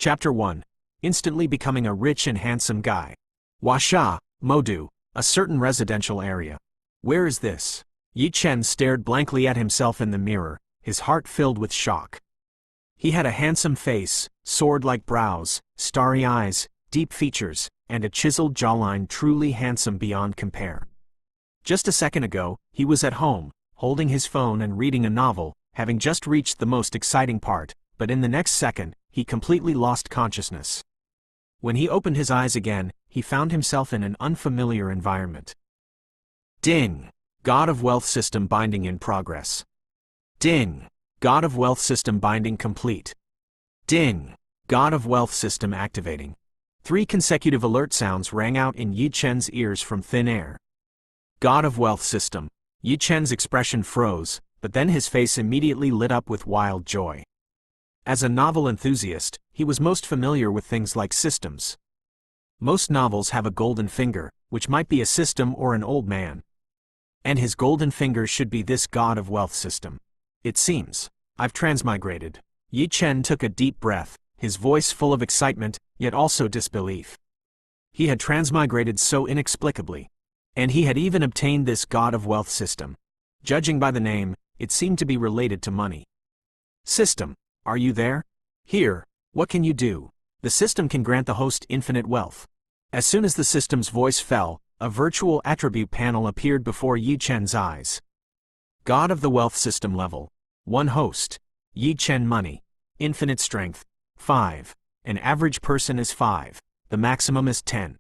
Chapter 1. Instantly becoming a rich and handsome guy. Washa, Modu, a certain residential area. Where is this? Ye Chen stared blankly at himself in the mirror, his heart filled with shock. He had a handsome face, sword-like brows, starry eyes, deep features, and a chiseled jawline truly handsome beyond compare. Just a second ago, he was at home, holding his phone and reading a novel, having just reached the most exciting part, but in the next second, he completely lost consciousness. When he opened his eyes again, he found himself in an unfamiliar environment. Ding! God of Wealth System Binding in progress. Ding! God of Wealth System Binding complete. Ding! God of Wealth System activating. 3 consecutive alert sounds rang out in Ye Chen's ears from thin air. God of Wealth System. Ye Chen's expression froze, but then his face immediately lit up with wild joy. As a novel enthusiast, he was most familiar with things like systems. Most novels have a golden finger, which might be a system or an old man. And his golden finger should be this God of Wealth System. It seems. I've transmigrated. Ye Chen took a deep breath, his voice full of excitement, yet also disbelief. He had transmigrated so inexplicably. And he had even obtained this God of Wealth System. Judging by the name, it seemed to be related to money. System, are you there? Here, what can you do? The system can grant the host infinite wealth. As soon as the system's voice fell, a virtual attribute panel appeared before Ye Chen's eyes. God of the Wealth System level. 1 host. Ye Chen money. Infinite strength. 5. An average person is 5. The maximum is 10.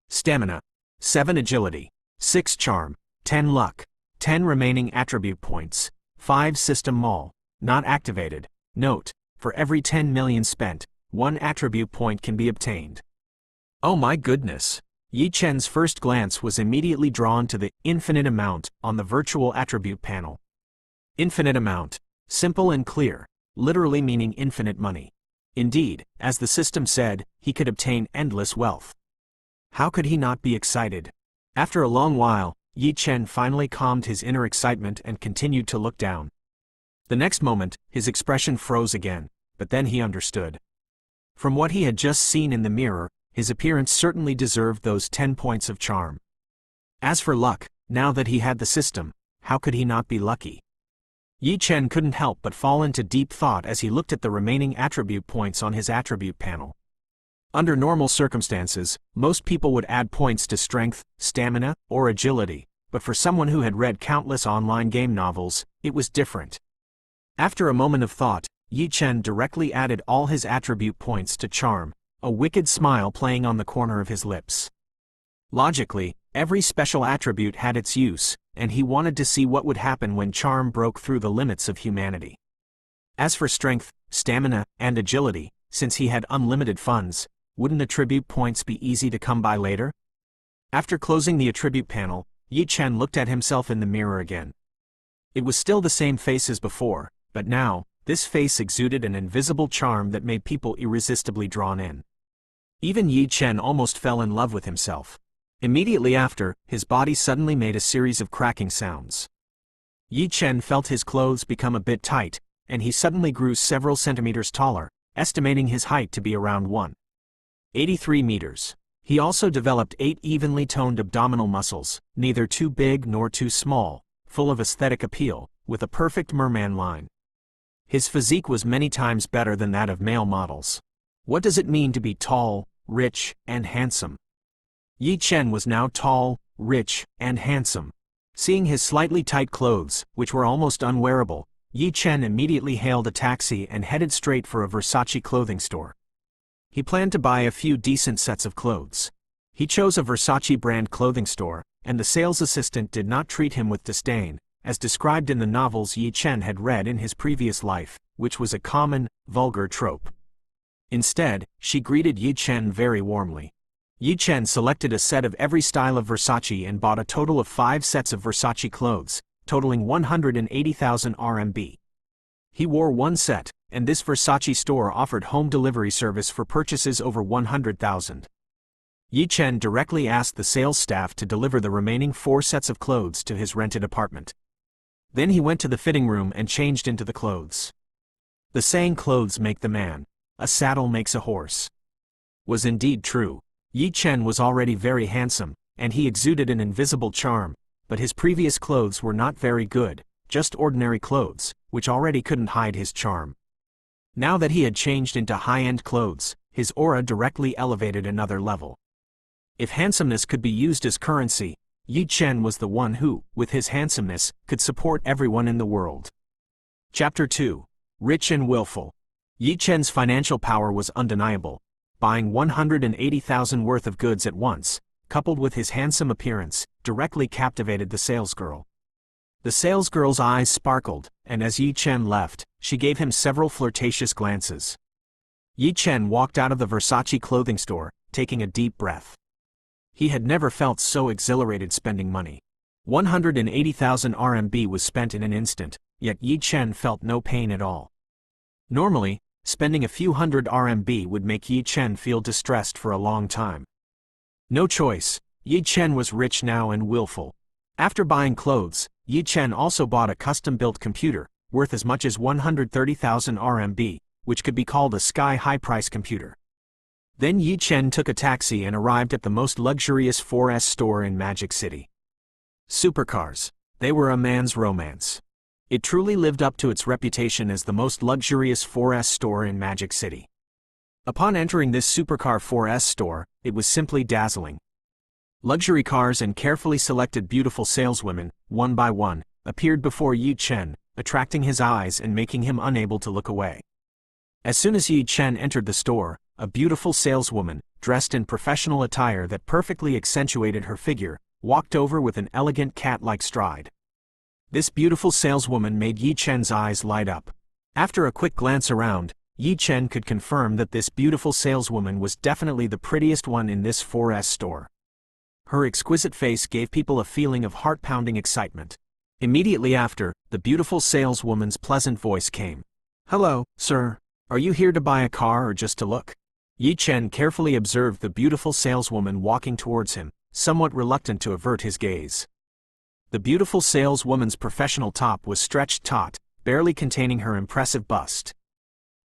Stamina. 7 agility. 6 charm. 10 luck. 10 remaining attribute points. 5 system mall. Not activated. Note, for every 10 million spent, 1 attribute point can be obtained. Oh my goodness! Ye Chen's first glance was immediately drawn to the infinite amount on the virtual attribute panel. Infinite amount. Simple and clear, literally meaning infinite money. Indeed, as the system said, he could obtain endless wealth. How could he not be excited? After a long while, Ye Chen finally calmed his inner excitement and continued to look down. The next moment, his expression froze again, but then he understood. From what he had just seen in the mirror, his appearance certainly deserved those 10 points of charm. As for luck, now that he had the system, how could he not be lucky? Ye Chen couldn't help but fall into deep thought as he looked at the remaining attribute points on his attribute panel. Under normal circumstances, most people would add points to strength, stamina, or agility, but for someone who had read countless online game novels, it was different. After a moment of thought, Ye Chen directly added all his attribute points to charm, a wicked smile playing on the corner of his lips. Logically, every special attribute had its use, and he wanted to see what would happen when charm broke through the limits of humanity. As for strength, stamina, and agility, since he had unlimited funds, wouldn't attribute points be easy to come by later? After closing the attribute panel, Ye Chen looked at himself in the mirror again. It was still the same face as before, but now, this face exuded an invisible charm that made people irresistibly drawn in. Even Ye Chen almost fell in love with himself. Immediately after, his body suddenly made a series of cracking sounds. Ye Chen felt his clothes become a bit tight, and he suddenly grew several centimeters taller, estimating his height to be around 1.83 meters. He also developed 8 evenly toned abdominal muscles, neither too big nor too small, full of aesthetic appeal, with a perfect merman line. His physique was many times better than that of male models. What does it mean to be tall, rich, and handsome? Ye Chen was now tall, rich, and handsome. Seeing his slightly tight clothes, which were almost unwearable, Ye Chen immediately hailed a taxi and headed straight for a Versace clothing store. He planned to buy a few decent sets of clothes. He chose a Versace brand clothing store, and the sales assistant did not treat him with disdain, as described in the novels Ye Chen had read in his previous life, which was a common, vulgar trope. Instead, she greeted Ye Chen very warmly. Ye Chen selected a set of every style of Versace and bought a total of 5 sets of Versace clothes, totaling 180,000 RMB. He wore 1 set, and this Versace store offered home delivery service for purchases over 100,000. Ye Chen directly asked the sales staff to deliver the remaining 4 sets of clothes to his rented apartment. Then he went to the fitting room and changed into the clothes. The saying clothes make the man. a saddle makes a horse. Was indeed true. Ye Chen was already very handsome, and he exuded an invisible charm, but his previous clothes were not very good, just ordinary clothes, which already couldn't hide his charm. Now that he had changed into high-end clothes, his aura directly elevated another level. If handsomeness could be used as currency, Ye Chen was the one who, with his handsomeness, could support everyone in the world. Chapter 2. Rich and Willful. Ye Chen's financial power was undeniable. Buying 180,000 worth of goods at once, coupled with his handsome appearance, directly captivated the salesgirl. The salesgirl's eyes sparkled, and as Ye Chen left, she gave him several flirtatious glances. Ye Chen walked out of the Versace clothing store, taking a deep breath. He had never felt so exhilarated spending money. 180,000 RMB was spent in an instant, yet Ye Chen felt no pain at all. Normally, spending a few hundred RMB would make Ye Chen feel distressed for a long time. No choice, Ye Chen was rich now and willful. After buying clothes, Ye Chen also bought a custom-built computer, worth as much as 130,000 RMB, which could be called a sky-high price computer. Then Ye Chen took a taxi and arrived at the most luxurious 4S store in Magic City. Supercars. They were a man's romance. It truly lived up to its reputation as the most luxurious 4S store in Magic City. Upon entering this supercar 4S store, it was simply dazzling. Luxury cars and carefully selected beautiful saleswomen, one by one, appeared before Ye Chen, attracting his eyes and making him unable to look away. As soon as Ye Chen entered the store, a beautiful saleswoman, dressed in professional attire that perfectly accentuated her figure, walked over with an elegant cat-like stride. This beautiful saleswoman made Ye Chen's eyes light up. After a quick glance around, Ye Chen could confirm that this beautiful saleswoman was definitely the prettiest one in this 4S store. Her exquisite face gave people a feeling of heart-pounding excitement. Immediately after, the beautiful saleswoman's pleasant voice came. "Hello, sir. Are you here to buy a car or just to look?" Ye Chen carefully observed the beautiful saleswoman walking towards him, somewhat reluctant to avert his gaze. The beautiful saleswoman's professional top was stretched taut, barely containing her impressive bust.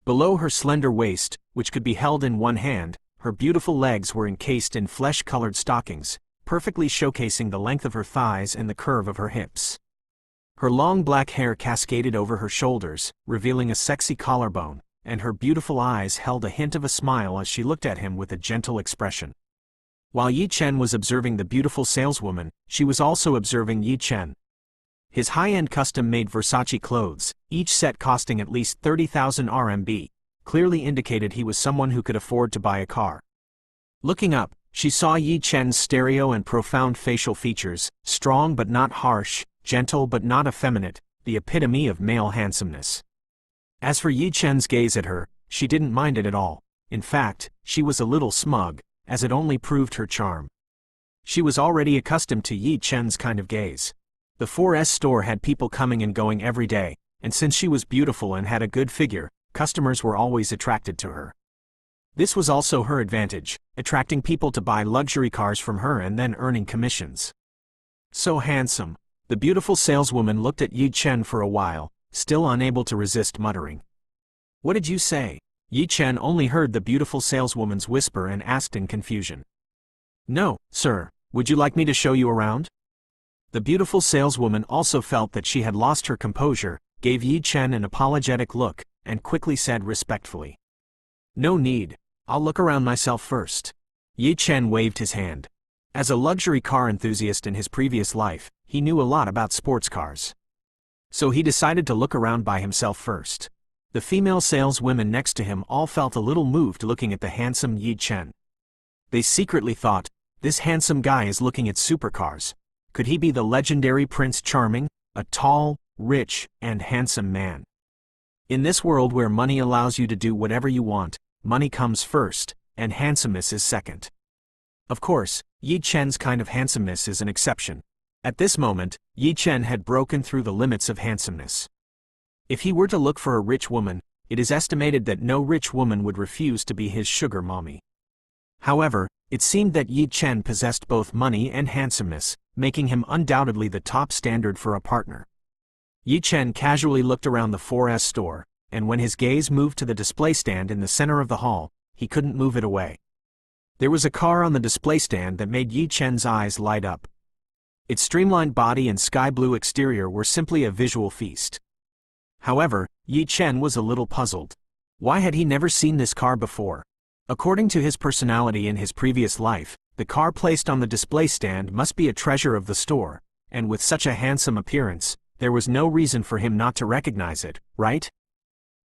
Below her slender waist, which could be held in one hand, her beautiful legs were encased in flesh-colored stockings, perfectly showcasing the length of her thighs and the curve of her hips. Her long black hair cascaded over her shoulders, revealing a sexy collarbone, and her beautiful eyes held a hint of a smile as she looked at him with a gentle expression. While Ye Chen was observing the beautiful saleswoman, she was also observing Ye Chen. His high-end custom-made Versace clothes, each set costing at least 30,000 RMB, clearly indicated he was someone who could afford to buy a car. Looking up, she saw Ye Chen's stereo and profound facial features, strong but not harsh, gentle but not effeminate, the epitome of male handsomeness. As for Ye Chen's gaze at her, she didn't mind it at all. In fact, she was a little smug, as it only proved her charm. She was already accustomed to Ye Chen's kind of gaze. The 4S store had people coming and going every day, and since she was beautiful and had a good figure, customers were always attracted to her. This was also her advantage, attracting people to buy luxury cars from her and then earning commissions. So handsome. The beautiful saleswoman looked at Ye Chen for a while, still unable to resist muttering. "What did you say?" Ye Chen only heard the beautiful saleswoman's whisper and asked in confusion. "No, sir. Would you like me to show you around?" The beautiful saleswoman also felt that she had lost her composure, gave Ye Chen an apologetic look, and quickly said respectfully, "No need. I'll look around myself first." Ye Chen waved his hand. As a luxury car enthusiast in his previous life, he knew a lot about sports cars. So he decided to look around by himself first. The female saleswomen next to him all felt a little moved looking at the handsome Ye Chen. They secretly thought, this handsome guy is looking at supercars. Could he be the legendary Prince Charming, a tall, rich, and handsome man? In this world where money allows you to do whatever you want, money comes first, and handsomeness is second. Of course, Ye Chen's kind of handsomeness is an exception. At this moment, Ye Chen had broken through the limits of handsomeness. If he were to look for a rich woman, it is estimated that no rich woman would refuse to be his sugar mommy. However, it seemed that Ye Chen possessed both money and handsomeness, making him undoubtedly the top standard for a partner. Ye Chen casually looked around the 4S store, and when his gaze moved to the display stand in the center of the hall, he couldn't move it away. There was a car on the display stand that made Ye Chen's eyes light up. Its streamlined body and sky blue exterior were simply a visual feast. However, Ye Chen was a little puzzled. Why had he never seen this car before? According to his personality in his previous life, the car placed on the display stand must be a treasure of the store, and with such a handsome appearance, there was no reason for him not to recognize it, right?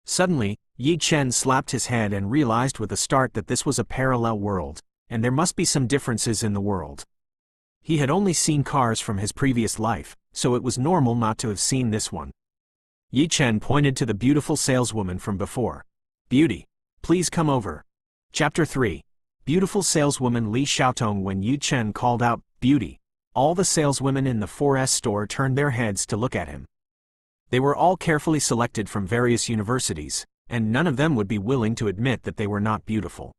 Suddenly, Ye Chen slapped his head and realized with a start that this was a parallel world, and there must be some differences in the world. He had only seen cars from his previous life, so it was normal not to have seen this one. Ye Chen pointed to the beautiful saleswoman from before. "Beauty, please come over." Chapter 3. Beautiful saleswoman Li Xiaotong. When Ye Chen called out, "Beauty," all the saleswomen in the 4S store turned their heads to look at him. They were all carefully selected from various universities, and none of them would be willing to admit that they were not beautiful.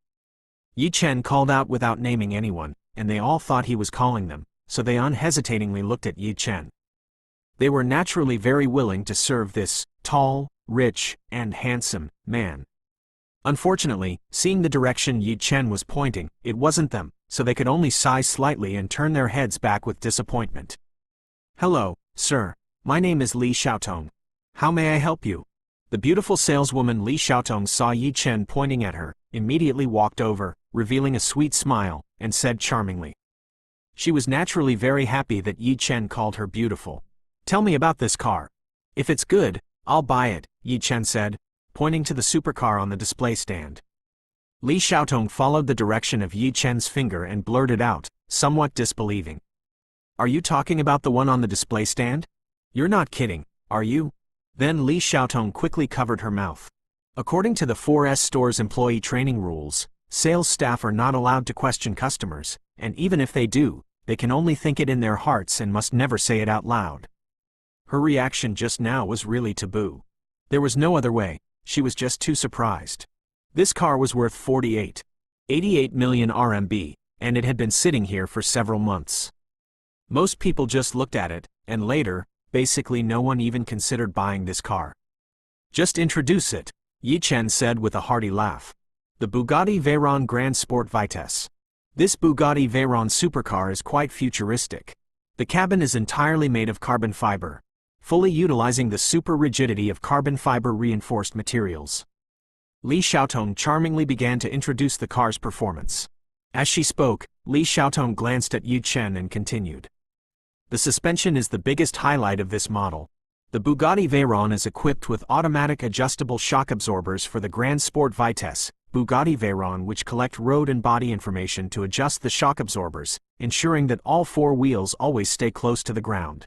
Ye Chen called out without naming anyone, and they all thought he was calling them, so they unhesitatingly looked at Ye Chen. They were naturally very willing to serve this tall, rich, and handsome man. Unfortunately, seeing the direction Ye Chen was pointing, it wasn't them, so they could only sigh slightly and turn their heads back with disappointment. "Hello, sir. My name is Li Xiaotong. How may I help you?" The beautiful saleswoman Li Xiaotong saw Ye Chen pointing at her, immediately walked over, revealing a sweet smile, and said charmingly. She was naturally very happy that Ye Chen called her beautiful. "Tell me about this car. If it's good, I'll buy it," Ye Chen said, pointing to the supercar on the display stand. Li Xiaotong followed the direction of Ye Chen's finger and blurted out, somewhat disbelieving. "Are you talking about the one on the display stand? You're not kidding, are you?" Then Li Xiaotong quickly covered her mouth. According to the 4S store's employee training rules, sales staff are not allowed to question customers, and even if they do, they can only think it in their hearts and must never say it out loud. Her reaction just now was really taboo. There was no other way, she was just too surprised. This car was worth 88 million RMB, and it had been sitting here for several months. Most people just looked at it, and later, basically no one even considered buying this car. "Just introduce it," Ye Chen said with a hearty laugh. "The Bugatti Veyron Grand Sport Vitesse. This Bugatti Veyron supercar is quite futuristic. The cabin is entirely made of carbon fiber, fully utilizing the super rigidity of carbon fiber reinforced materials." Li Xiaotong charmingly began to introduce the car's performance. As she spoke, Li Xiaotong glanced at Ye Chen and continued. "The suspension is the biggest highlight of this model. The Bugatti Veyron is equipped with automatic adjustable shock absorbers for the Grand Sport Vitesse, Bugatti Veyron, which collect road and body information to adjust the shock absorbers, ensuring that all four wheels always stay close to the ground.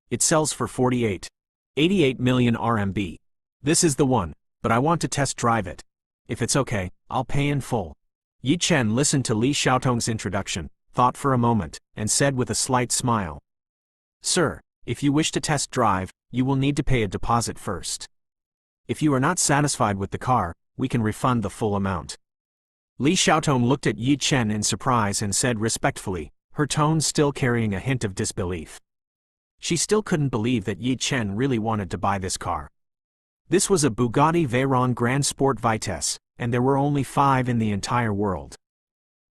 It sells for 88 million RMB. This is the one, but I want to test drive it. If it's okay, I'll pay in full." Ye Chen listened to Li Xiaotong's introduction, thought for a moment, and said with a slight smile. "Sir, if you wish to test drive, you will need to pay a deposit first. If you are not satisfied with the car, we can refund the full amount." Li Xiaotong looked at Ye Chen in surprise and said respectfully, her tone still carrying a hint of disbelief. She still couldn't believe that Ye Chen really wanted to buy this car. This was a Bugatti Veyron Grand Sport Vitesse, and there were only 5 in the entire world.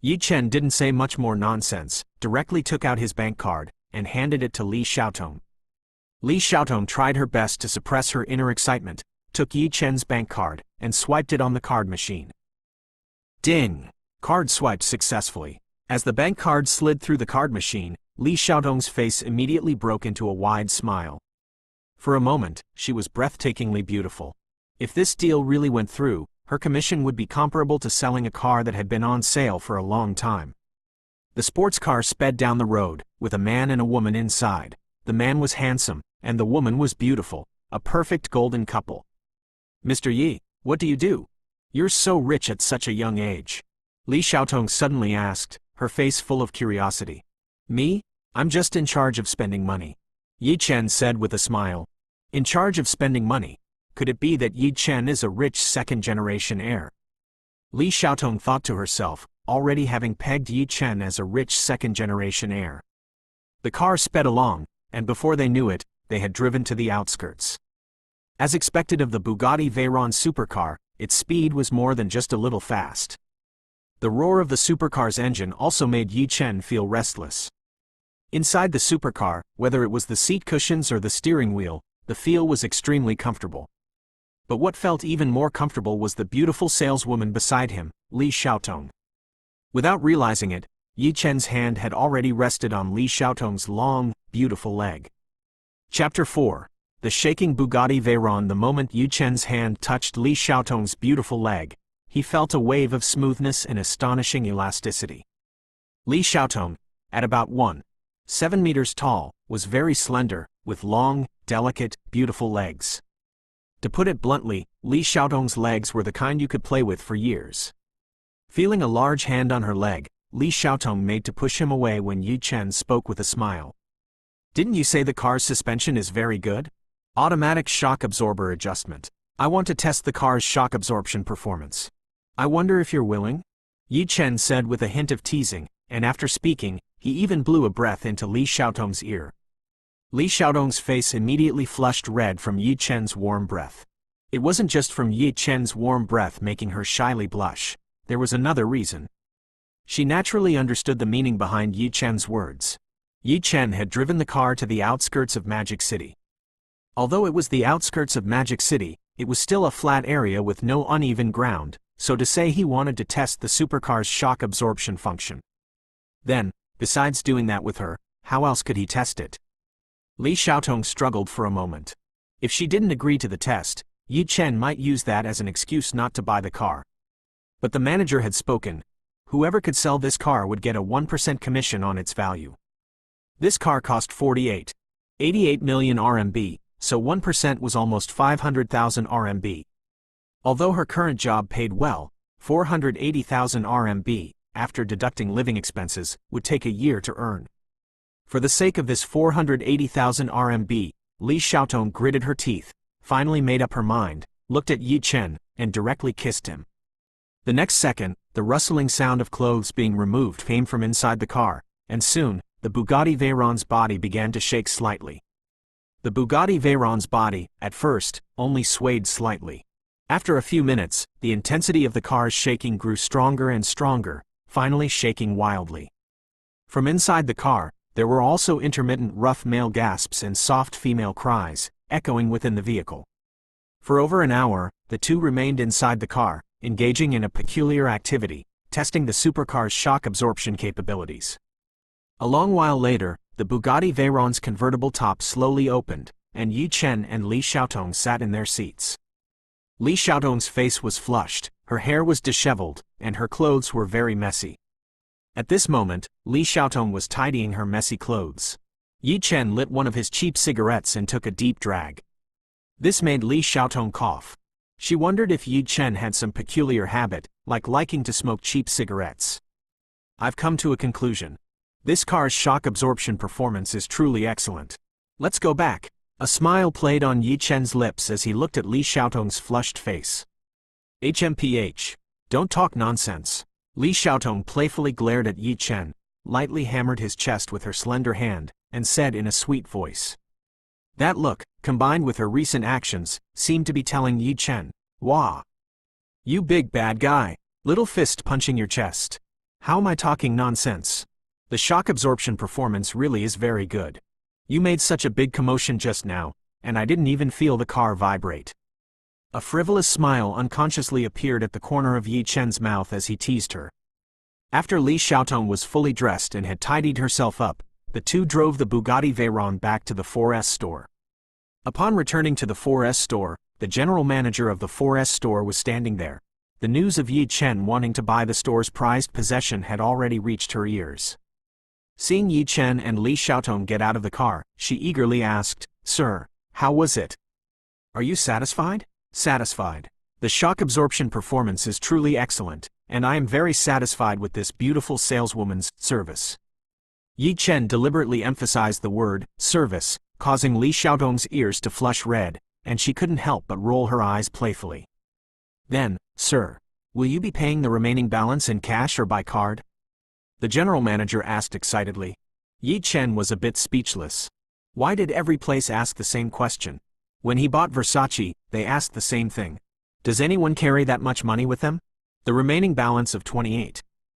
Ye Chen didn't say much more nonsense, directly took out his bank card, and handed it to Li Xiaotong. Li Xiaotong tried her best to suppress her inner excitement, took Ye Chen's bank card, and swiped it on the card machine. Ding! Card swiped successfully. As the bank card slid through the card machine, Li Xiaotong's face immediately broke into a wide smile. For a moment, she was breathtakingly beautiful. If this deal really went through, her commission would be comparable to selling a car that had been on sale for a long time. The sports car sped down the road, with a man and a woman inside. The man was handsome, and the woman was beautiful, a perfect golden couple. "Mr. Yi, what do you do? You're so rich at such a young age," Li Xiaotong suddenly asked, her face full of curiosity. "Me? I'm just in charge of spending money," Ye Chen said with a smile. In charge of spending money? Could it be that Ye Chen is a rich second-generation heir? Li Xiaotong thought to herself, already having pegged Ye Chen as a rich second-generation heir. The car sped along, and before they knew it, they had driven to the outskirts. As expected of the Bugatti Veyron supercar, its speed was more than just a little fast. The roar of the supercar's engine also made Ye Chen feel restless. Inside the supercar, whether it was the seat cushions or the steering wheel, the feel was extremely comfortable. But what felt even more comfortable was the beautiful saleswoman beside him, Li Xiaotong. Without realizing it, Ye Chen's hand had already rested on Li Xiaotong's long, beautiful leg. Chapter 4. The shaking Bugatti Veyron. The moment Ye Chen's hand touched Li Xiaotong's beautiful leg, he felt a wave of smoothness and astonishing elasticity. Li Xiaotong, at about 1.7 meters tall, was very slender, with long, delicate, beautiful legs. To put it bluntly, Li Xiaotong's legs were the kind you could play with for years. Feeling a large hand on her leg, Li Xiaotong made to push him away when Ye Chen spoke with a smile. "Didn't you say the car's suspension is very good? Automatic shock absorber adjustment. I want to test the car's shock absorption performance. I wonder if you're willing?" Ye Chen said with a hint of teasing, and after speaking, he even blew a breath into Li Xiaotong's ear. Li Xiaotong's face immediately flushed red from Ye Chen's warm breath. It wasn't just from Ye Chen's warm breath making her shyly blush. There was another reason. She naturally understood the meaning behind Ye Chen's words. Ye Chen had driven the car to the outskirts of Magic City. Although it was the outskirts of Magic City, it was still a flat area with no uneven ground, so to say he wanted to test the supercar's shock absorption function. Then, besides doing that with her, how else could he test it? Li Xiaotong struggled for a moment. If she didn't agree to the test, Ye Chen might use that as an excuse not to buy the car. But the manager had spoken. Whoever could sell this car would get a 1% commission on its value. This car cost 88 million RMB, so 1% was almost 500,000 RMB. Although her current job paid well, 480,000 RMB, after deducting living expenses, would take a year to earn. For the sake of this 480,000 RMB, Li Xiaotong gritted her teeth, finally made up her mind, looked at Ye Chen, and directly kissed him. The next second, the rustling sound of clothes being removed came from inside the car, and soon, the Bugatti Veyron's body began to shake slightly. The Bugatti Veyron's body, at first, only swayed slightly. After a few minutes, the intensity of the car's shaking grew stronger and stronger, finally shaking wildly. From inside the car, there were also intermittent rough male gasps and soft female cries, echoing within the vehicle. For over an hour, the two remained inside the car, engaging in a peculiar activity, testing the supercar's shock absorption capabilities. A long while later, the Bugatti Veyron's convertible top slowly opened, and Ye Chen and Li Xiaotong sat in their seats. Li Xiaotong's face was flushed, her hair was disheveled, and her clothes were very messy. At this moment, Li Xiaotong was tidying her messy clothes. Ye Chen lit one of his cheap cigarettes and took a deep drag. This made Li Xiaotong cough. She wondered if Ye Chen had some peculiar habit, like liking to smoke cheap cigarettes. "I've come to a conclusion. This car's shock absorption performance is truly excellent. Let's go back." A smile played on Ye Chen's lips as he looked at Li Xiaotong's flushed face. "HMPH. Don't talk nonsense." Li Xiaotong playfully glared at Ye Chen, lightly hammered his chest with her slender hand, and said in a sweet voice. That look, combined with her recent actions, seemed to be telling Ye Chen, "Wah! You big bad guy, little fist punching your chest. How am I talking nonsense? The shock absorption performance really is very good. You made such a big commotion just now, and I didn't even feel the car vibrate." A frivolous smile unconsciously appeared at the corner of Ye Chen's mouth as he teased her. After Li Xiaotong was fully dressed and had tidied herself up, the two drove the Bugatti Veyron back to the 4S store. Upon returning to the 4S store, the general manager of the 4S store was standing there. The news of Ye Chen wanting to buy the store's prized possession had already reached her ears. Seeing Ye Chen and Li Xiaotong get out of the car, she eagerly asked, "Sir, how was it? Are you satisfied?" "Satisfied. The shock absorption performance is truly excellent, and I am very satisfied with this beautiful saleswoman's service." Ye Chen deliberately emphasized the word service, causing Li Xiaotong's ears to flush red, and she couldn't help but roll her eyes playfully. "Then, sir, will you be paying the remaining balance in cash or by card?" the general manager asked excitedly. Ye Chen was a bit speechless. Why did every place ask the same question? When he bought Versace, they asked the same thing. Does anyone carry that much money with them? The remaining balance of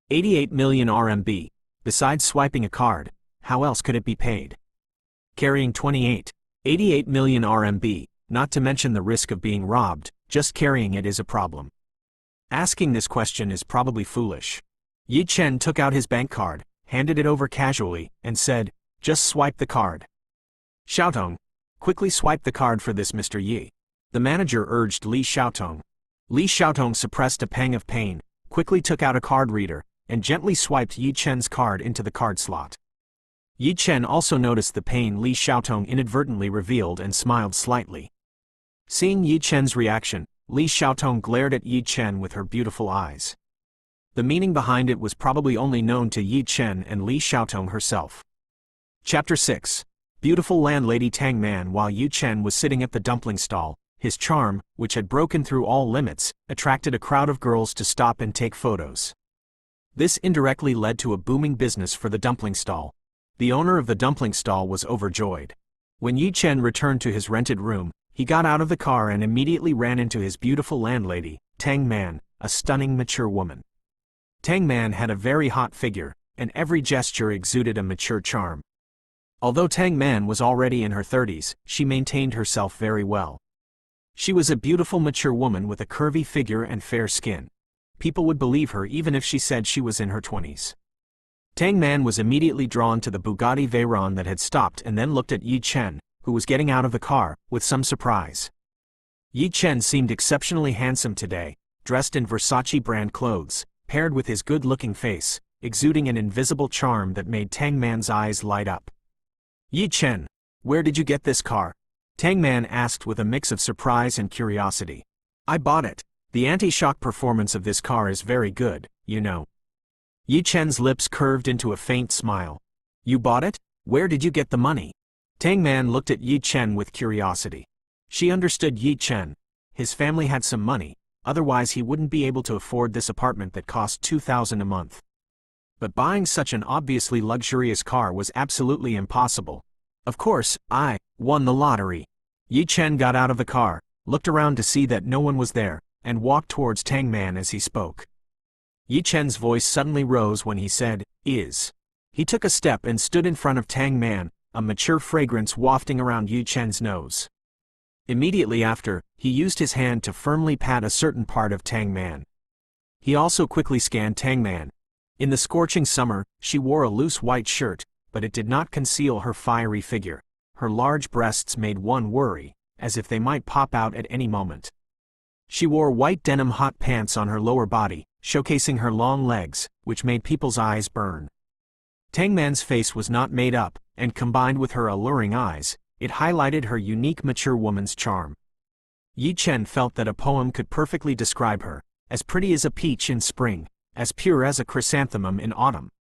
88 million RMB. Besides swiping a card, how else could it be paid? Carrying 88 million RMB, not to mention the risk of being robbed, just carrying it is a problem. Asking this question is probably foolish. Ye Chen took out his bank card, handed it over casually, and said, "Just swipe the card." Xiaotong, quickly swipe the card for this Mr. Yi. The manager urged Li Xiaotong. Li Xiaotong suppressed a pang of pain, quickly took out a card reader, and gently swiped Ye Chen's card into the card slot. Ye Chen also noticed the pain Li Xiaotong inadvertently revealed and smiled slightly. Seeing Ye Chen's reaction, Li Xiaotong glared at Ye Chen with her beautiful eyes. The meaning behind it was probably only known to Ye Chen and Li Xiaotong herself. Chapter 6. Beautiful landlady Tang Man. While Ye Chen was sitting at the dumpling stall, his charm, which had broken through all limits, attracted a crowd of girls to stop and take photos. This indirectly led to a booming business for the dumpling stall. The owner of the dumpling stall was overjoyed. When Ye Chen returned to his rented room, he got out of the car and immediately ran into his beautiful landlady, Tang Man, a stunning mature woman. Tang Man had a very hot figure, and every gesture exuded a mature charm. Although Tang Man was already in her 30s, she maintained herself very well. She was a beautiful mature woman with a curvy figure and fair skin. People would believe her even if she said she was in her 20s. Tang Man was immediately drawn to the Bugatti Veyron that had stopped and then looked at Ye Chen, who was getting out of the car, with some surprise. Ye Chen seemed exceptionally handsome today, dressed in Versace brand clothes, paired with his good-looking face, exuding an invisible charm that made Tang Man's eyes light up. "Ye Chen, where did you get this car?" Tang Man asked with a mix of surprise and curiosity. "I bought it. The anti-shock performance of this car is very good, you know." Ye Chen's lips curved into a faint smile. "You bought it? Where did you get the money?" Tang Man looked at Ye Chen with curiosity. She understood Ye Chen. His family had some money, otherwise he wouldn't be able to afford this apartment that cost 2,000 a month. But buying such an obviously luxurious car was absolutely impossible. "Of course, I won the lottery." Ye Chen got out of the car, looked around to see that no one was there, and walked towards Tang Man as he spoke. Ye Chen's voice suddenly rose when he said, "Is." He took a step and stood in front of Tang Man, a mature fragrance wafting around Ye Chen's nose. Immediately after, he used his hand to firmly pat a certain part of Tang Man. He also quickly scanned Tang Man. In the scorching summer, she wore a loose white shirt, but it did not conceal her fiery figure. Her large breasts made one worry, as if they might pop out at any moment. She wore white denim hot pants on her lower body, showcasing her long legs, which made people's eyes burn. Tang Man's face was not made up, and combined with her alluring eyes, it highlighted her unique mature woman's charm. Ye Chen felt that a poem could perfectly describe her, as pretty as a peach in spring, as pure as a chrysanthemum in autumn.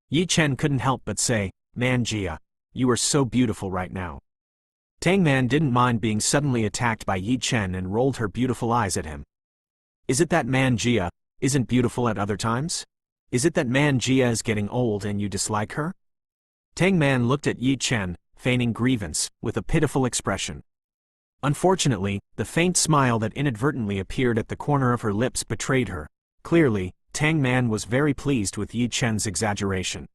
Ye Chen couldn't help but say, "Man Jia, you are so beautiful right now." Tang Man didn't mind being suddenly attacked by Ye Chen and rolled her beautiful eyes at him. "Is it that Man Jia isn't beautiful at other times? Is it that Man Jia is getting old and you dislike her?" Tang Man looked at Ye Chen, feigning grievance, with a pitiful expression. Unfortunately, the faint smile that inadvertently appeared at the corner of her lips betrayed her. Clearly, Tang Man was very pleased with Ye Chen's exaggeration.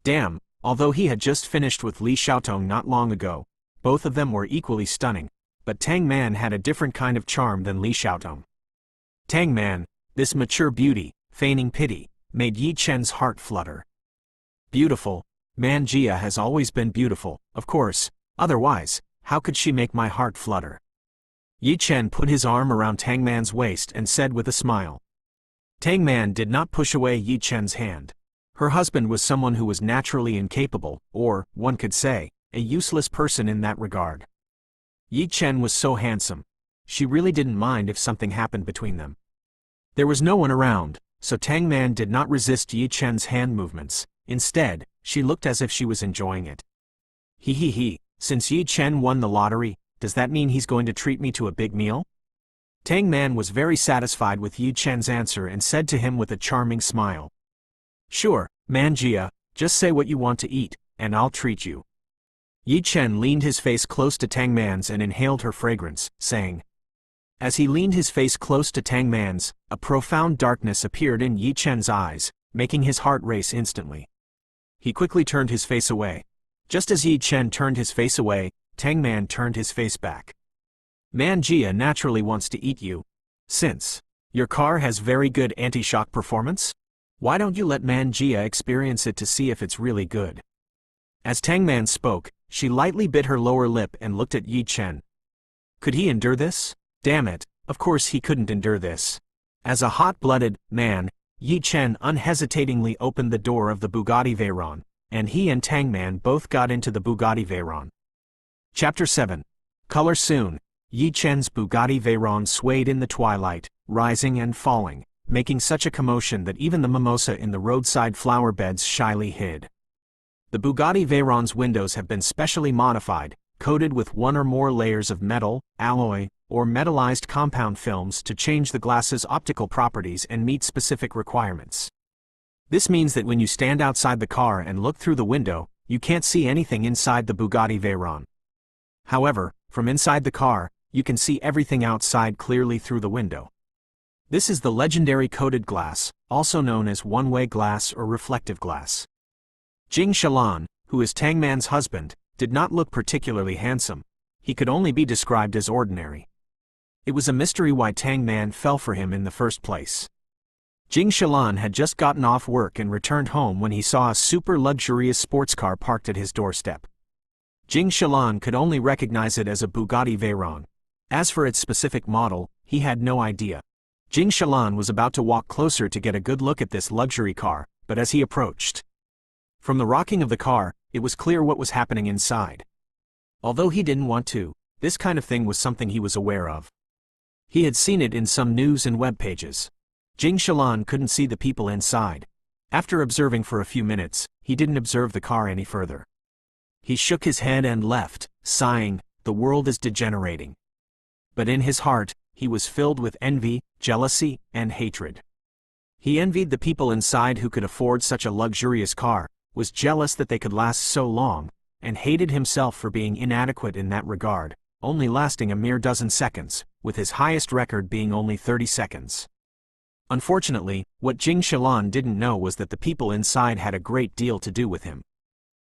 Damn, although he had just finished with Li Xiaotong not long ago, both of them were equally stunning, but Tang Man had a different kind of charm than Li Xiaotong. Tang Man, this mature beauty, feigning pity, made Ye Chen's heart flutter. Beautiful, Man Jia has always been beautiful, of course, otherwise, how could she make my heart flutter? Ye Chen put his arm around Tang Man's waist and said with a smile. Tang Man did not push away Ye Chen's hand. Her husband was someone who was naturally incapable, or, one could say, a useless person in that regard. Ye Chen was so handsome. She really didn't mind if something happened between them. There was no one around, so Tang Man did not resist Ye Chen's hand movements. Instead, she looked as if she was enjoying it. He, since Ye Chen won the lottery, does that mean he's going to treat me to a big meal? Tang Man was very satisfied with Ye Chen's answer and said to him with a charming smile. Sure, Man Jia, just say what you want to eat, and I'll treat you. Ye Chen leaned his face close to Tang Man's and inhaled her fragrance, saying. As he leaned his face close to Tang Man's, a profound darkness appeared in Ye Chen's eyes, making his heart race instantly. He quickly turned his face away. Just as Ye Chen turned his face away, Tang Man turned his face back. Man Jia naturally wants to eat you. Since your car has very good anti-shock performance, why don't you let Man Jia experience it to see if it's really good? As Tang Man spoke, she lightly bit her lower lip and looked at Ye Chen. Could he endure this? Damn it, of course he couldn't endure this. As a hot-blooded man, Ye Chen unhesitatingly opened the door of the Bugatti Veyron, and he and Tang Man both got into the Bugatti Veyron. Chapter 7. Color soon. Ye Chen's Bugatti Veyron swayed in the twilight, rising and falling, making such a commotion that even the mimosa in the roadside flower beds shyly hid. The Bugatti Veyron's windows have been specially modified, coated with one or more layers of metal, alloy, or metallized compound films to change the glass's optical properties and meet specific requirements. This means that when you stand outside the car and look through the window, you can't see anything inside the Bugatti Veyron. However, from inside the car, you can see everything outside clearly through the window. This is the legendary coated glass, also known as one-way glass or reflective glass. Jing Shalan, who is Tang Man's husband, did not look particularly handsome. He could only be described as ordinary. It was a mystery why Tang Man fell for him in the first place. Jing Shalan had just gotten off work and returned home when he saw a super luxurious sports car parked at his doorstep. Jing Shalan could only recognize it as a Bugatti Veyron. As for its specific model, he had no idea. Jing Shalan was about to walk closer to get a good look at this luxury car, but as he approached, from the rocking of the car, it was clear what was happening inside. Although he didn't want to, this kind of thing was something he was aware of. He had seen it in some news and web pages. Jing Shalan couldn't see the people inside. After observing for a few minutes, he didn't observe the car any further. He shook his head and left, sighing, "The world is degenerating." But in his heart, he was filled with envy, jealousy, and hatred. He envied the people inside who could afford such a luxurious car, was jealous that they could last so long, and hated himself for being inadequate in that regard, only lasting a mere dozen seconds, with his highest record being only 30 seconds. Unfortunately, what Jing Shalan didn't know was that the people inside had a great deal to do with him.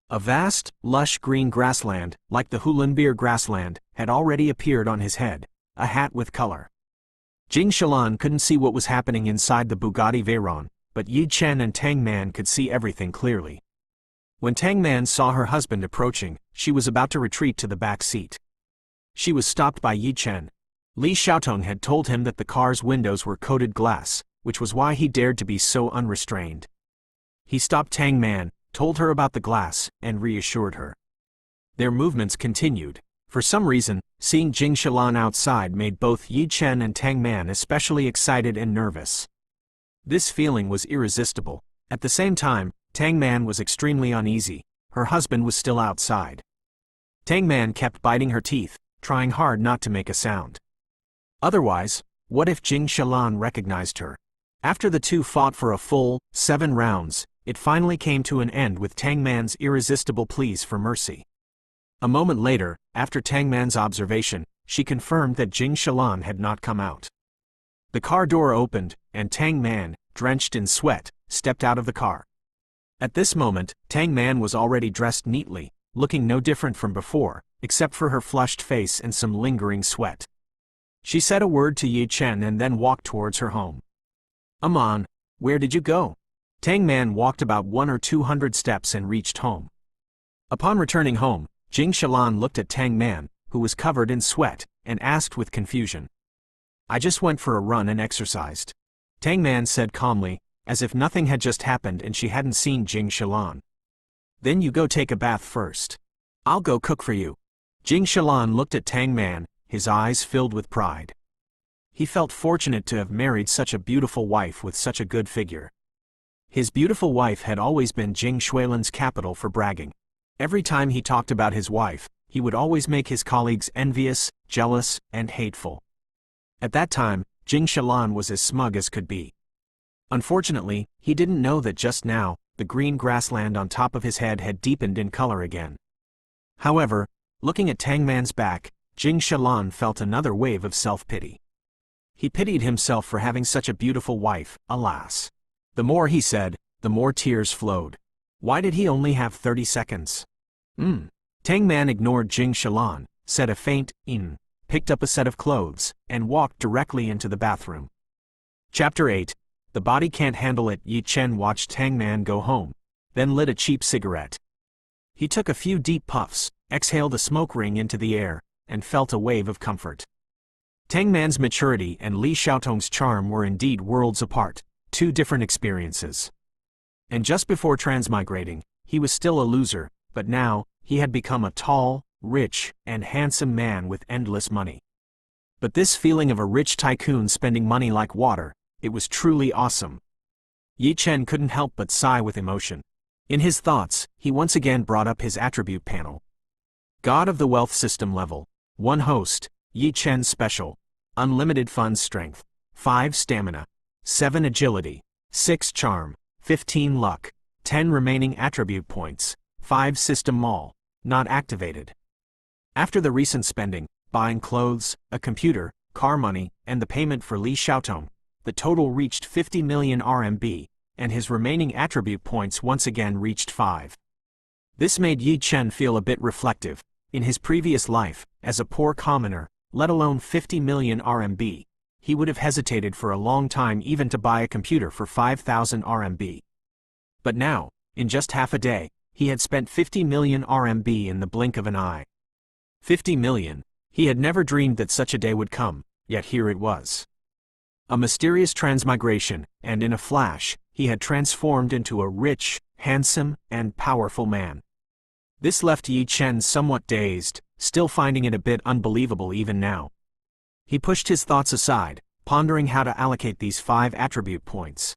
A vast, lush green grassland, like the Hulanbeer grassland, had already appeared on his head, a hat with color. Jing Shalan couldn't see what was happening inside the Bugatti Veyron, but Ye Chen and Tang Man could see everything clearly. When Tang Man saw her husband approaching, she was about to retreat to the back seat. She was stopped by Ye Chen. Li Xiaotong had told him that the car's windows were coated glass, which was why he dared to be so unrestrained. He stopped Tang Man, told her about the glass, and reassured her. Their movements continued. For some reason, seeing Jing Shalan outside made both Ye Chen and Tang Man especially excited and nervous. This feeling was irresistible. At the same time, Tang Man was extremely uneasy. Her husband was still outside. Tang Man kept biting her teeth, trying hard not to make a sound. Otherwise, what if Jing Shalan recognized her? After the two fought for a full 7 rounds, it finally came to an end with Tang Man's irresistible pleas for mercy. A moment later, after Tang Man's observation, she confirmed that Jing Shalan had not come out. The car door opened, and Tang Man, drenched in sweat, stepped out of the car. At this moment, Tang Man was already dressed neatly, looking no different from before, except for her flushed face and some lingering sweat. She said a word to Ye Chen and then walked towards her home. "Aman, where did you go?" Tang Man walked about 100 or 200 steps and reached home. Upon returning home, Jing Shalan looked at Tang Man, who was covered in sweat, and asked with confusion. "I just went for a run and exercised," Tang Man said calmly, as if nothing had just happened and she hadn't seen Jing Shalan. "Then you go take a bath first. I'll go cook for you." Jing Shalan looked at Tang Man, his eyes filled with pride. He felt fortunate to have married such a beautiful wife with such a good figure. His beautiful wife had always been Jing Shuilan's capital for bragging. Every time he talked about his wife, he would always make his colleagues envious, jealous, and hateful. At that time, Jing Shalan was as smug as could be. Unfortunately, he didn't know that just now, the green grassland on top of his head had deepened in color again. However, looking at Tang Man's back, Jing Shalan felt another wave of self-pity. He pitied himself for having such a beautiful wife, alas. The more he said, the more tears flowed. Why did he only have 30 seconds? Tang Man ignored Jing Shalan, said a faint picked up a set of clothes, and walked directly into the bathroom. Chapter 8. The body can't handle it. Ye Chen watched Tang Man go home, then lit a cheap cigarette. He took a few deep puffs, exhaled a smoke ring into the air, and felt a wave of comfort. Tang Man's maturity and Li Xiaotong's charm were indeed worlds apart, two different experiences. And just before transmigrating, he was still a loser, but now, he had become a tall, rich, and handsome man with endless money. But this feeling of a rich tycoon spending money like water, it was truly awesome. Ye Chen couldn't help but sigh with emotion. In his thoughts, he once again brought up his attribute panel. God of the wealth system level, 1 host, Ye Chen special, unlimited funds strength, 5 stamina, 7 agility, 6 charm, 15 luck, 10 remaining attribute points, 5 system mall, not activated. After the recent spending, buying clothes, a computer, car money, and the payment for Li Xiaotong, the total reached 50 million RMB, and his remaining attribute points once again reached 5. This made Ye Chen feel a bit reflective. In his previous life, as a poor commoner, let alone 50 million RMB, he would have hesitated for a long time even to buy a computer for 5,000 RMB. But now, in just half a day, he had spent 50 million RMB in the blink of an eye. 50 million. He had never dreamed that such a day would come, yet here it was. A mysterious transmigration, and in a flash, he had transformed into a rich, handsome, and powerful man. This left Ye Chen somewhat dazed, still finding it a bit unbelievable even now. He pushed his thoughts aside, pondering how to allocate these 5 attribute points.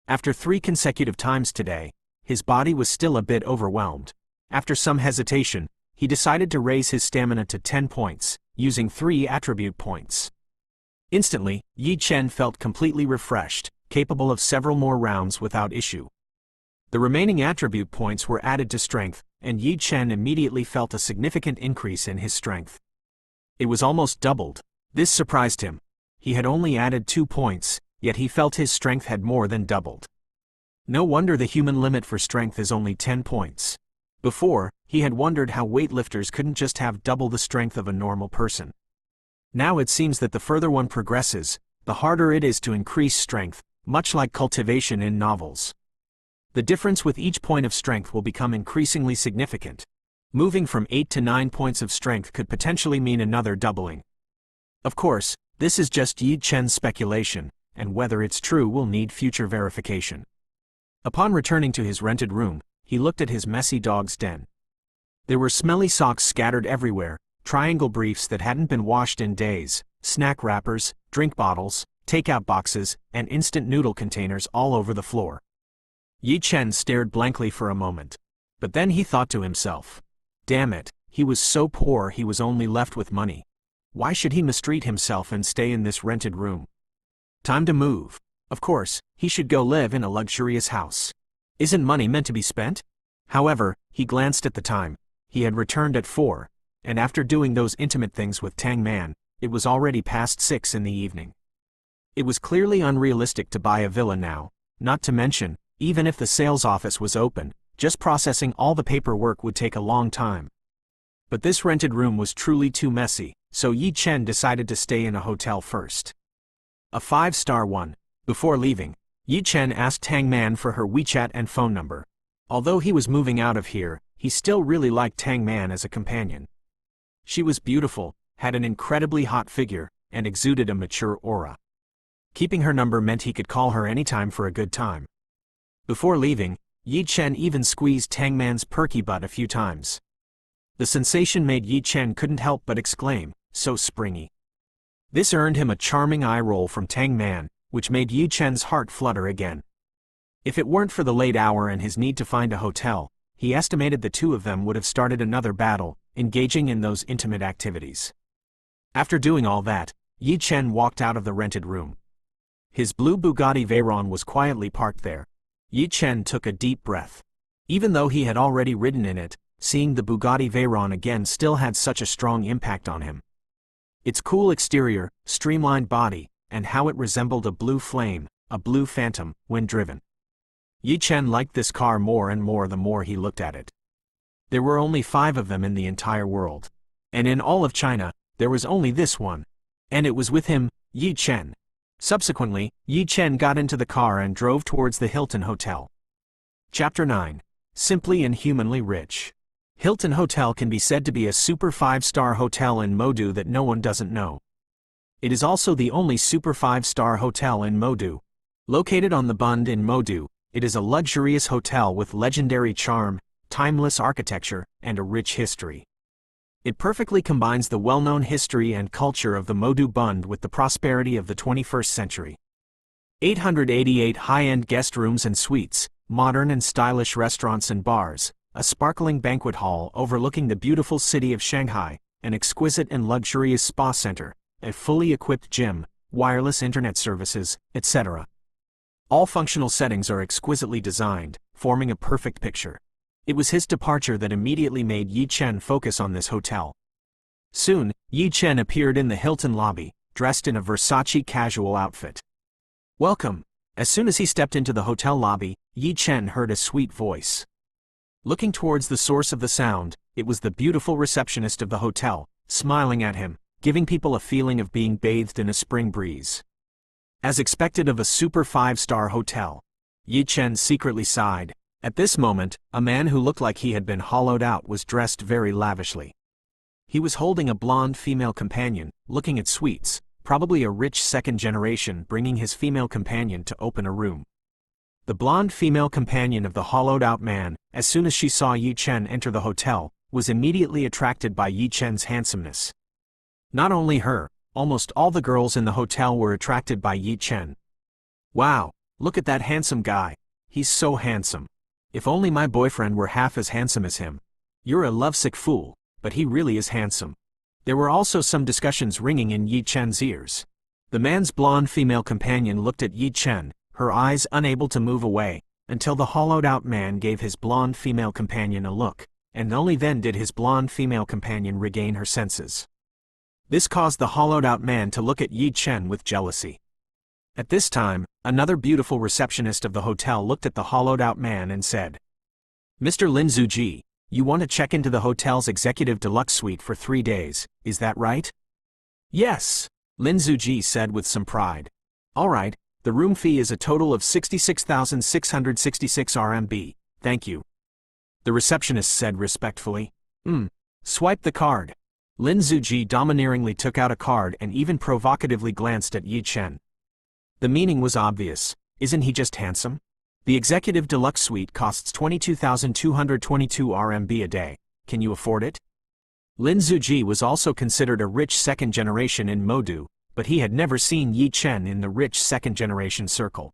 After 3 consecutive times today, his body was still a bit overwhelmed. After some hesitation, he decided to raise his stamina to 10 points, using 3 attribute points. Instantly, Ye Chen felt completely refreshed, capable of several more rounds without issue. The remaining attribute points were added to strength, and Ye Chen immediately felt a significant increase in his strength. It was almost doubled. This surprised him. He had only added 2 points, yet he felt his strength had more than doubled. No wonder the human limit for strength is only 10 points. Before, he had wondered how weightlifters couldn't just have double the strength of a normal person. Now it seems that the further one progresses, the harder it is to increase strength, much like cultivation in novels. The difference with each point of strength will become increasingly significant. Moving from 8 to 9 points of strength could potentially mean another doubling. Of course, this is just Ye Chen's speculation, and whether it's true will need future verification. Upon returning to his rented room, he looked at his messy dog's den. There were smelly socks scattered everywhere, triangle briefs that hadn't been washed in days, snack wrappers, drink bottles, takeout boxes, and instant noodle containers all over the floor. Ye Chen stared blankly for a moment. But then he thought to himself, damn it, he was so poor he was only left with money. Why should he mistreat himself and stay in this rented room? Time to move. Of course, he should go live in a luxurious house. Isn't money meant to be spent? However, he glanced at the time. He had returned at 4, and after doing those intimate things with Tang Man, it was already past 6 in the evening. It was clearly unrealistic to buy a villa now, not to mention, even if the sales office was open, just processing all the paperwork would take a long time. But this rented room was truly too messy, so Ye Chen decided to stay in a hotel first. A 5-star one. Before leaving, Ye Chen asked Tang Man for her WeChat and phone number. Although he was moving out of here, he still really liked Tang Man as a companion. She was beautiful, had an incredibly hot figure, and exuded a mature aura. Keeping her number meant he could call her anytime for a good time. Before leaving, Ye Chen even squeezed Tang Man's perky butt a few times. The sensation made Ye Chen couldn't help but exclaim, so springy. This earned him a charming eye roll from Tang Man, which made Ye Chen's heart flutter again. If it weren't for the late hour and his need to find a hotel, he estimated the two of them would have started another battle, engaging in those intimate activities. After doing all that, Ye Chen walked out of the rented room. His blue Bugatti Veyron was quietly parked there. Ye Chen took a deep breath. Even though he had already ridden in it, seeing the Bugatti Veyron again still had such a strong impact on him. Its cool exterior, streamlined body, and how it resembled a blue flame, a blue phantom, when driven. Ye Chen liked this car more and more the more he looked at it. There were only 5 of them in the entire world. And in all of China, there was only this one. And it was with him, Ye Chen. Subsequently, Ye Chen got into the car and drove towards the Hilton Hotel. Chapter 9. Simply and Humanly Rich. Hilton Hotel can be said to be a super 5-star hotel in Modu that no one doesn't know. It is also the only super 5-star hotel in Modu. Located on the Bund in Modu, it is a luxurious hotel with legendary charm, timeless architecture, and a rich history. It perfectly combines the well-known history and culture of the Modu Bund with the prosperity of the 21st century. 888 high-end guest rooms and suites, modern and stylish restaurants and bars, a sparkling banquet hall overlooking the beautiful city of Shanghai, an exquisite and luxurious spa center, a fully equipped gym, wireless internet services, etc. All functional settings are exquisitely designed, forming a perfect picture. It was his departure that immediately made Ye Chen focus on this hotel. Soon, Ye Chen appeared in the Hilton lobby, dressed in a Versace casual outfit. "Welcome." As soon as he stepped into the hotel lobby, Ye Chen heard a sweet voice. Looking towards the source of the sound, it was the beautiful receptionist of the hotel, smiling at him, giving people a feeling of being bathed in a spring breeze. As expected of a super 5-star hotel, Ye Chen secretly sighed. At this moment, a man who looked like he had been hollowed out was dressed very lavishly. He was holding a blonde female companion, looking at sweets, probably a rich second generation bringing his female companion to open a room. The blonde female companion of the hollowed-out man, as soon as she saw Ye Chen enter the hotel, was immediately attracted by Ye Chen's handsomeness. Not only her, almost all the girls in the hotel were attracted by Ye Chen. "Wow, look at that handsome guy. He's so handsome. If only my boyfriend were half as handsome as him. You're a lovesick fool, but he really is handsome." There were also some discussions ringing in Ye Chen's ears. The man's blonde female companion looked at Ye Chen, her eyes unable to move away, until the hollowed-out man gave his blonde female companion a look, and only then did his blonde female companion regain her senses. This caused the hollowed-out man to look at Ye Chen with jealousy. At this time, another beautiful receptionist of the hotel looked at the hollowed-out man and said, "Mr. Lin Zuji, you want to check into the hotel's executive deluxe suite for 3 days, is that right?" "Yes," Lin Zuji said with some pride. "All right, the room fee is a total of 66,666 RMB, thank you," the receptionist said respectfully. Swipe the card." Lin Zuji domineeringly took out a card and even provocatively glanced at Ye Chen. The meaning was obvious. Isn't he just handsome? The executive deluxe suite costs 22,222 RMB a day. Can you afford it? Lin Zuji was also considered a rich second generation in Modu, but he had never seen Ye Chen in the rich second generation circle.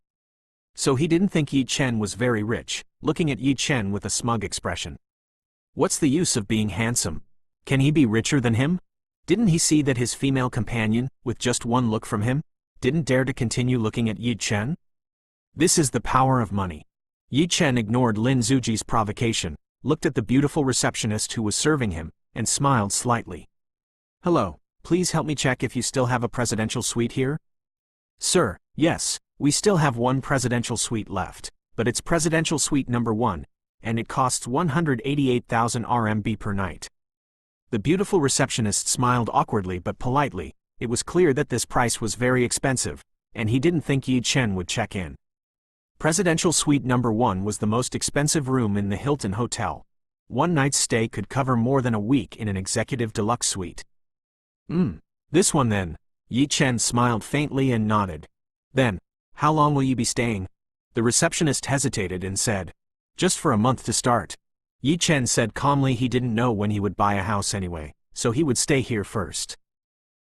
So he didn't think Ye Chen was very rich, looking at Ye Chen with a smug expression. What's the use of being handsome? Can he be richer than him? Didn't he see that his female companion, with just one look from him, didn't dare to continue looking at Ye Chen? This is the power of money. Ye Chen ignored Lin Zuji's provocation, looked at the beautiful receptionist who was serving him, and smiled slightly. "Hello, please help me check if you still have a presidential suite here?" "Sir, yes, we still have one presidential suite left, but it's presidential suite number 1, and it costs 188,000 RMB per night." The beautiful receptionist smiled awkwardly but politely. It was clear that this price was very expensive, and he didn't think Ye Chen would check in. Presidential suite number 1 was the most expensive room in the Hilton Hotel. One night's stay could cover more than a week in an executive deluxe suite. This one then." Ye Chen smiled faintly and nodded. "Then, how long will you be staying?" The receptionist hesitated and said, "Just for a month to start." Ye Chen said calmly he didn't know when he would buy a house anyway, so he would stay here first.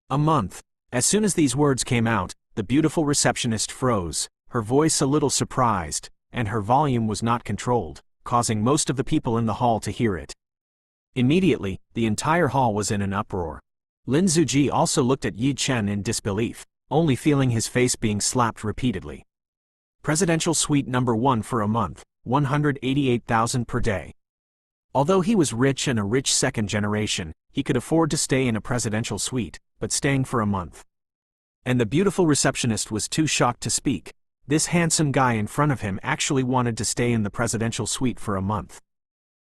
A month. As soon as these words came out, the beautiful receptionist froze, her voice a little surprised, and her volume was not controlled, causing most of the people in the hall to hear it. Immediately, the entire hall was in an uproar. Lin Zuji also looked at Ye Chen in disbelief, only feeling his face being slapped repeatedly. Presidential suite number 1 for a month, 188,000 per day. Although he was rich and a rich second generation, he could afford to stay in a presidential suite, but staying for a month. And the beautiful receptionist was too shocked to speak. This handsome guy in front of him actually wanted to stay in the presidential suite for a month.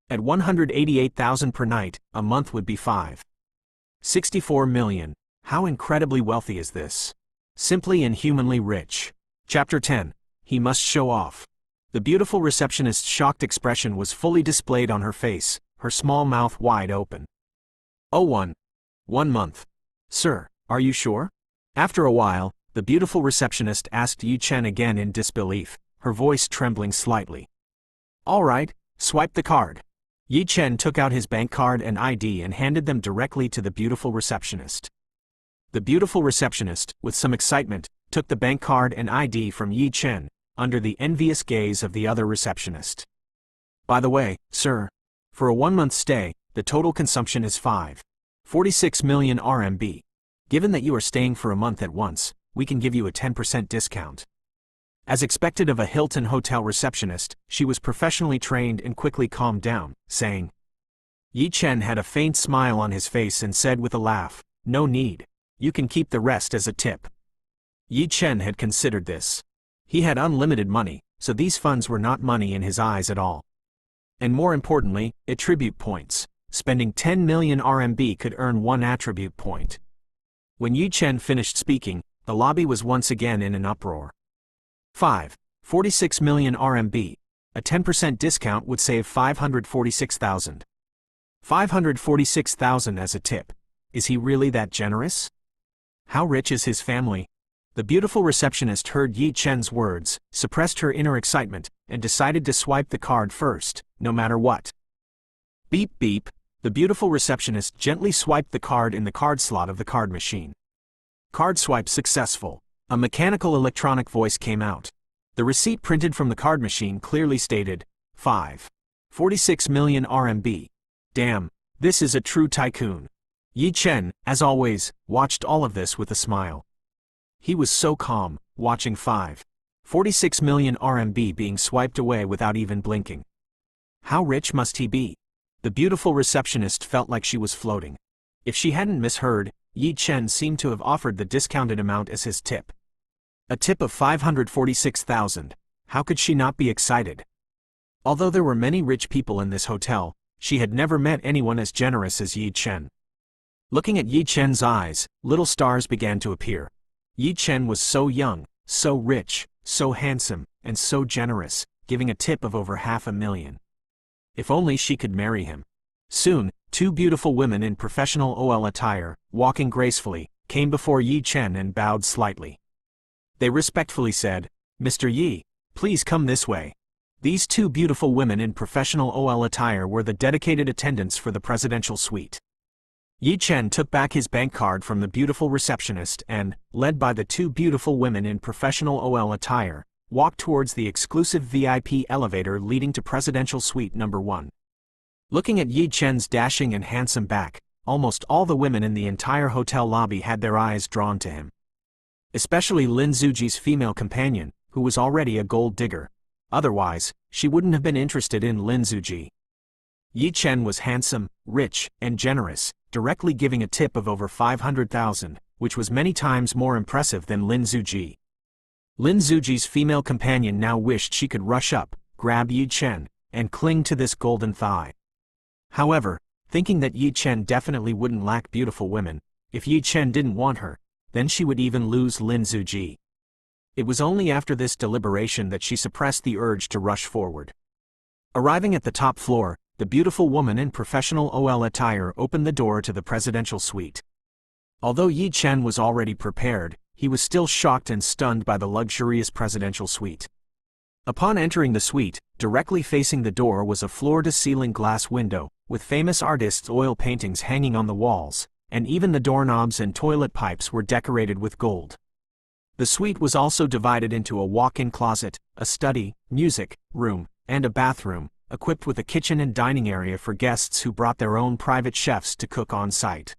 At $188,000 per night, a month would be $5.64 million. How incredibly wealthy is this? Simply inhumanly rich. Chapter 10. He must show off. The beautiful receptionist's shocked expression was fully displayed on her face, her small mouth wide open. Oh, one month. Sir, are you sure? After a while, the beautiful receptionist asked Ye Chen again in disbelief, her voice trembling slightly. All right, swipe the card. Ye Chen took out his bank card and ID and handed them directly to the beautiful receptionist. The beautiful receptionist, with some excitement, took the bank card and ID from Ye Chen, under the envious gaze of the other receptionist. By the way, sir, for a 1-month stay, the total consumption is 5.46 million RMB. Given that you are staying for a month at once, we can give you a 10% discount. As expected of a Hilton hotel receptionist, she was professionally trained and quickly calmed down, saying. Ye Chen had a faint smile on his face and said with a laugh, no need. You can keep the rest as a tip. Ye Chen had considered this. He had unlimited money, so these funds were not money in his eyes at all. And more importantly, attribute points. Spending 10 million RMB could earn 1 attribute point. When Ye Chen finished speaking, the lobby was once again in an uproar. 5.46 million RMB. A 10% discount would save 546,000. 546,000 as a tip. Is he really that generous? How rich is his family? The beautiful receptionist heard Ye Chen's words, suppressed her inner excitement, and decided to swipe the card first, no matter what. Beep beep, the beautiful receptionist gently swiped the card in the card slot of the card machine. Card swipe successful. A mechanical electronic voice came out. The receipt printed from the card machine clearly stated, 5.46 million RMB. Damn, this is a true tycoon. Ye Chen, as always, watched all of this with a smile. He was so calm, watching 5.46 million RMB being swiped away without even blinking. How rich must he be? The beautiful receptionist felt like she was floating. If she hadn't misheard, Ye Chen seemed to have offered the discounted amount as his tip. A tip of 546,000. How could she not be excited? Although there were many rich people in this hotel, she had never met anyone as generous as Ye Chen. Looking at Ye Chen's eyes, little stars began to appear. Ye Chen was so young, so rich, so handsome, and so generous, giving a tip of over 500,000. If only she could marry him. Soon, 2 beautiful women in professional OL attire, walking gracefully, came before Ye Chen and bowed slightly. They respectfully said, Mr. Yi, please come this way. These 2 beautiful women in professional OL attire were the dedicated attendants for the presidential suite. Ye Chen took back his bank card from the beautiful receptionist and, led by the 2 beautiful women in professional OL attire, walked towards the exclusive VIP elevator leading to presidential suite number 1. Looking at Ye Chen's dashing and handsome back, almost all the women in the entire hotel lobby had their eyes drawn to him. Especially Lin Zuji's female companion, who was already a gold digger. Otherwise, she wouldn't have been interested in Lin Zuji. Ye Chen was handsome, rich, and generous, directly giving a tip of over 500,000, which was many times more impressive than Lin Zuji. Lin Zuji's female companion now wished she could rush up, grab Ye Chen, and cling to this golden thigh. However, thinking that Ye Chen definitely wouldn't lack beautiful women, if Ye Chen didn't want her, then she would even lose Lin Zuji. It was only after this deliberation that she suppressed the urge to rush forward. Arriving at the top floor, the beautiful woman in professional OL attire opened the door to the presidential suite. Although Ye Chen was already prepared, he was still shocked and stunned by the luxurious presidential suite. Upon entering the suite, directly facing the door was a floor-to-ceiling glass window, with famous artists' oil paintings hanging on the walls, and even the doorknobs and toilet pipes were decorated with gold. The suite was also divided into a walk-in closet, a study, music room, and a bathroom, equipped with a kitchen and dining area for guests who brought their own private chefs to cook on site.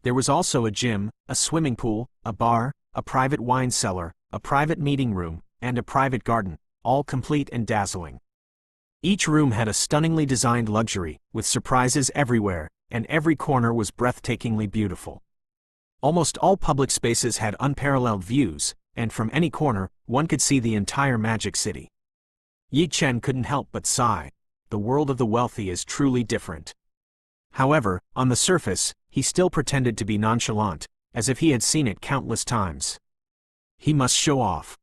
There was also a gym, a swimming pool, a bar, a private wine cellar, a private meeting room, and a private garden, all complete and dazzling. Each room had a stunningly designed luxury, with surprises everywhere, and every corner was breathtakingly beautiful. Almost all public spaces had unparalleled views, and from any corner, one could see the entire Magic City. Ye Chen couldn't help but sigh. The world of the wealthy is truly different. However, on the surface, he still pretended to be nonchalant, as if he had seen it countless times. He must show off.